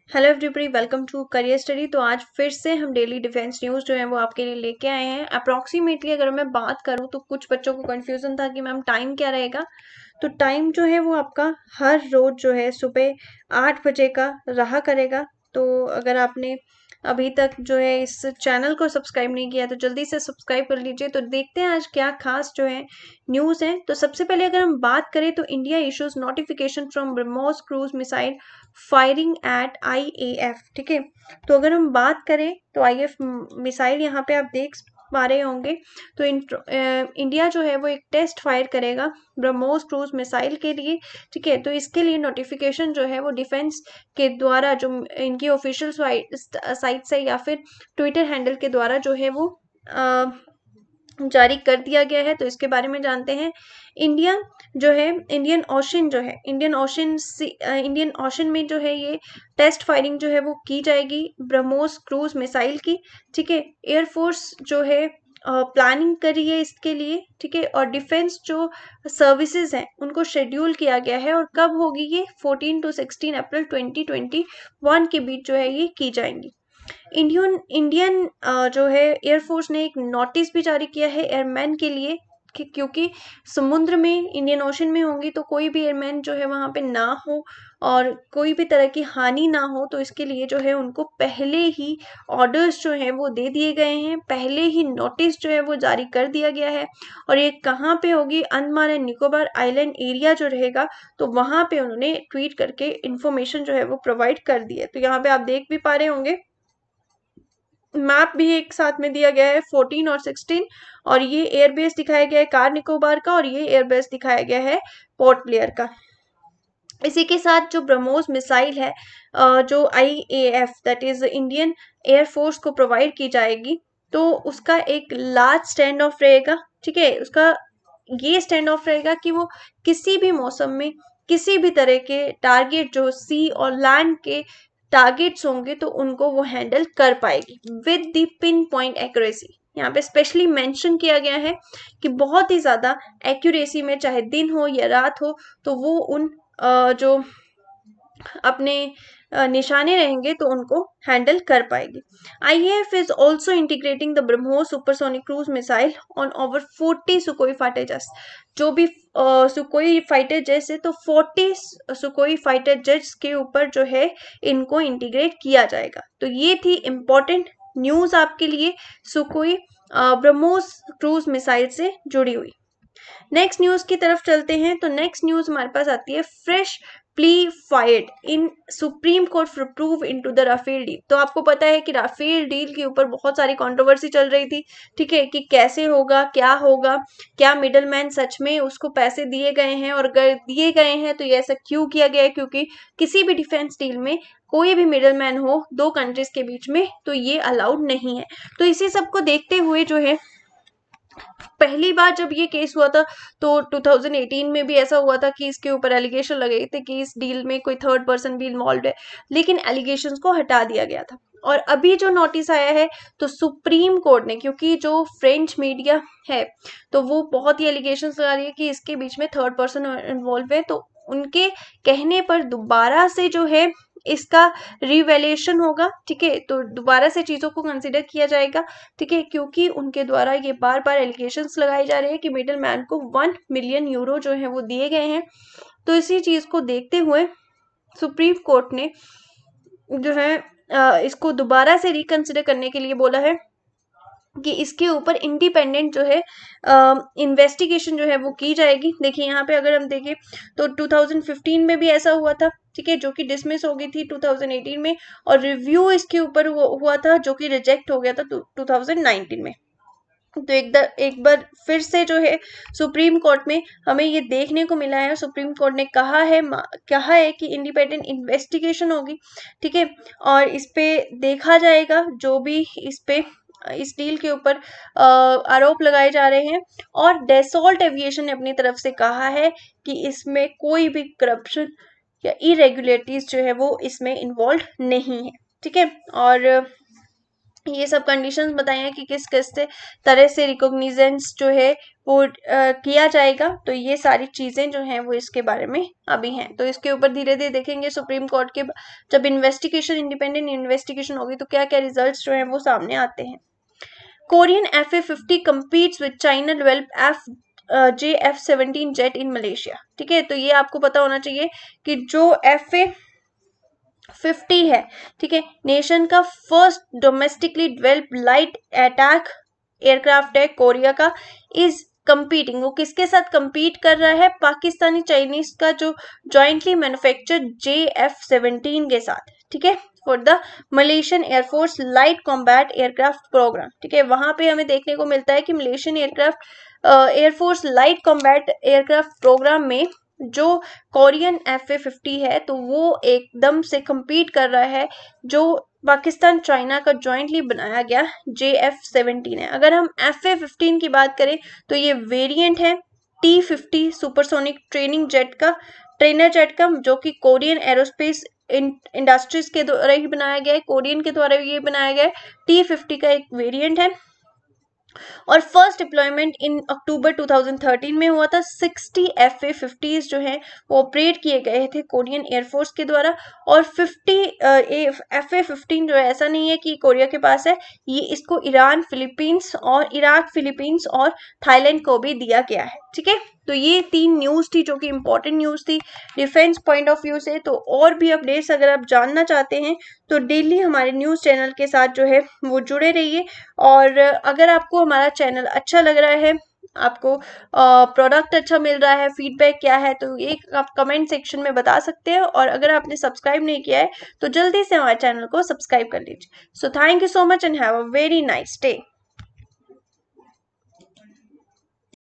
Hello everybody, welcome to career study. तो आज फिर से हम डेली डिफेंस न्यूज़ जो है वो आपके लिए लेके आए हैं। अप्रॉक्सीमेटली अगर मैं बात करूं तो कुछ बच्चों को कंफ्यूजन था कि मैम टाइम क्या रहेगा। तो टाइम जो है वो आपका हर रोज जो है सुबह 8 बजे का रहा करेगा। तो अगर आपने अभी तक जो है इस चैनल को सब्सक्राइब नहीं किया तो जल्दी से सब्सक्राइब कर लीजिए। तो देखते हैं आज क्या खास जो है न्यूज़ है। तो सबसे पहले अगर हम बात करें तो India issues notification from BrahMos cruise missile firing at IAF. ठीक है, तो अगर हम बात करें तो आईएएफ मिसाइल यहाँ पे आप देख पा रहे होंगे। तो इंडिया जो है वो एक टेस्ट फायर करेगा ब्रह्मोस क्रूज मिसाइल के लिए। ठीक है, तो इसके लिए नोटिफिकेशन जो है वो डिफेंस के द्वारा जो इनकी ऑफिशियल साइट से या फिर ट्विटर हैंडल के द्वारा जो है वो जारी कर दिया गया है। तो इसके बारे में जानते हैं। इंडिया जो है इंडियन ओशन जो है इंडियन ओशन में जो है ये टेस्ट फायरिंग जो है वो की जाएगी ब्रह्मोस क्रूज मिसाइल की। ठीक है, एयरफोर्स जो है प्लानिंग करी है इसके लिए। ठीक है, और डिफेंस जो सर्विसेज हैं उनको शेड्यूल किया गया है। और कब होगी ये 14 to 16 अप्रैल 2021 के बीच जो है ये की जाएंगी। इंडियन इंडियन जो है एयरफोर्स ने एक नोटिस भी जारी किया है एयरमैन के लिए कि क्योंकि समुद्र में इंडियन ओशन में होंगी तो कोई भी एयरमैन जो है वहां पे ना हो और कोई भी तरह की हानि ना हो। तो इसके लिए जो है उनको पहले ही ऑर्डर्स जो है वो दे दिए गए हैं, पहले ही नोटिस जो है वो जारी कर दिया गया है। और ये कहाँ पे होगी, Andaman and Nicobar island area जो रहेगा तो वहां पे उन्होंने ट्वीट करके इंफॉर्मेशन जो है वो प्रोवाइड कर दी है। तो यहाँ पे आप देख भी पा रहे होंगे, मैप भी एक साथ में दिया गया है 14 और 16। और ये एयरबेस दिखाया गया है कार निकोबार का और ये एयरबेस दिखाया गया है पोर्ट ब्लेयर का। इसी के साथ जो ब्रह्मोस मिसाइल है जो IAF that is Indian air force को प्रोवाइड की जाएगी, तो उसका एक लार्ज स्टैंड ऑफ रहेगा। ठीक है, उसका ये स्टैंड ऑफ रहेगा कि वो किसी भी मौसम में किसी भी तरह के टारगेट जो सी और लैंड के टारगेट्स होंगे तो उनको वो हैंडल कर पाएगी with the pin point accuracy. यहाँ पे स्पेशली मेंशन किया गया है कि बहुत ही ज्यादा एक्यूरेसी में, चाहे दिन हो या रात हो, तो वो उन जो अपने निशाने रहेंगे तो उनको हैंडल कर पाएगी। IAF is also integrating the BrahMos supersonic cruise missile on over 40 सुकोई fighter jets. जो भी सुकोई फाइटर जेट्स है तो 40 सुकोई फाइटर जेट्स के ऊपर जो है इनको इंटीग्रेट किया जाएगा। तो ये थी इम्पोर्टेंट न्यूज आपके लिए सुकोई ब्रह्मोस क्रूज मिसाइल से जुड़ी हुई। नेक्स्ट न्यूज की तरफ चलते हैं। तो नेक्स्ट न्यूज हमारे पास आती है, fresh plea filed in Supreme Court for probe into the Rafale deal. तो आपको पता है कि राफेल डील के ऊपर बहुत सारी कंट्रोवर्सी चल रही थी। ठीक है, कि कैसे होगा, क्या मिडलमैन सच में उसको पैसे दिए गए हैं, और अगर दिए गए हैं तो ये ऐसा क्यों किया गया है, क्योंकि किसी भी डिफेंस डील में कोई भी मिडलमैन हो दो कंट्रीज के बीच में तो ये अलाउड नहीं है। तो इसी सब को देखते हुए जो है पहली बार जब ये केस हुआ था तो 2018 में भी ऐसा हुआ था कि इसके ऊपर एलिगेशन लगे थे कि इस डील में कोई थर्ड पर्सन भी इन्वॉल्व है, लेकिन एलिगेशंस को हटा दिया गया था। और अभी जो नोटिस आया है तो सुप्रीम कोर्ट ने, क्योंकि जो फ्रेंच मीडिया है तो वो बहुत ही एलिगेशंस लगा रही है कि इसके बीच में थर्ड पर्सन इन्वॉल्व है, तो उनके कहने पर दोबारा से जो है इसका रिवेल्यूशन होगा। ठीक है, तो दोबारा से चीजों को कंसिडर किया जाएगा। ठीक है, क्योंकि उनके द्वारा ये बार बार एलिगेशंस लगाए जा रहे हैं कि मिडिल मैन को 1 मिलियन यूरो जो है वो दिए गए हैं। तो इसी चीज को देखते हुए सुप्रीम कोर्ट ने जो है इसको दोबारा से रिकंसिडर करने के लिए बोला है कि इसके ऊपर इंडिपेंडेंट जो है इन्वेस्टिगेशन जो है वो की जाएगी। देखिए यहाँ पे अगर हम देखें तो 2015 में भी ऐसा हुआ था। ठीक है, जो कि डिसमिस हो गई थी 2018 में, और रिव्यू इसके ऊपर हुआ था जो कि रिजेक्ट हो गया था 2019 में। तो एक बार फिर से जो है सुप्रीम कोर्ट में हमें ये देखने को मिला है, सुप्रीम कोर्ट ने कहा है कि इंडिपेंडेंट इन्वेस्टिगेशन होगी। ठीक है, और इस पे देखा जाएगा जो भी इस डील के ऊपर आरोप लगाए जा रहे हैं। और डेसॉल्ट एविएशन ने अपनी तरफ से कहा है कि इसमें कोई भी करप्शन या इरेगुलरिटीज जो है वो इसमें इन्वॉल्व नहीं है। ठीक है, और ये सब कंडीशंस बताए हैं कि किस किस तरह से रिकॉग्निजेंस जो है वो किया जाएगा। तो ये सारी चीजें जो हैं वो इसके बारे में अभी हैं। तो इसके ऊपर धीरे धीरे देखेंगे सुप्रीम कोर्ट के जब इन्वेस्टिगेशन, इंडिपेंडेंट इन्वेस्टिगेशन होगी तो क्या क्या रिजल्ट्स जो हैं वो सामने आते हैं। Korean FA-50 competes with China developed JF-17 jet in Malaysia. ठीक है, तो ये आपको पता होना चाहिए कि जो FA-50 है, ठीक है, नेशन का first domestically developed light attack aircraft है कोरिया का, इज कंपीटिंग, वो किसके साथ कंपीट कर रहा है, पाकिस्तानी चाइनीज का जो जॉइंटली मैन्युफैक्चर्ड JF-17 के साथ, ठीक है, for the Malaysian Air Force light combat aircraft programme. ठीक है, वहां पे हमें देखने को मिलता है कि Malaysian Air Force light combat aircraft programme में जो कोरियन FA-50 है तो वो एकदम से compete कर रहा है जो पाकिस्तान चाइना का जॉइंटली बनाया गया JF-17 है। अगर हम FA-15 की बात करें तो ये वेरिएंट है T-50 सुपरसोनिक ट्रेनर जेट का, जो कि कोरियन एरोस्पेस इंडस्ट्रीज के द्वारा ही बनाया गया है, कोरियन के द्वारा ये बनाया गया है। T-50 का एक वेरिएंट है और फर्स्ट डिप्लॉयमेंट इन अक्टूबर 2013 में हुआ था। 60 FA-50s जो हैं वो ऑपरेट किए गए थे कोरियन एयरफोर्स के द्वारा। और 50 FA-15 जो है ऐसा नहीं है कि कोरिया के पास है, ये इसको ईरान, फिलीपींस और इराक, फिलीपींस और थाईलैंड को भी दिया गया है। ठीक है, तो ये 3 न्यूज थी जो कि इंपॉर्टेंट न्यूज थी डिफेंस पॉइंट ऑफ व्यू से। तो और भी अपडेट्स अगर आप जानना चाहते हैं तो डेली हमारे न्यूज चैनल के साथ जो है वो जुड़े रहिए। और अगर आपको हमारा चैनल अच्छा लग रहा है, आपको प्रोडक्ट अच्छा मिल रहा है, फीडबैक क्या है, तो एक आप कमेंट सेक्शन में बता सकते हैं। और अगर आपने सब्सक्राइब नहीं किया है तो जल्दी से हमारे चैनल को सब्सक्राइब कर लीजिए। So thank you so much and have a very nice day.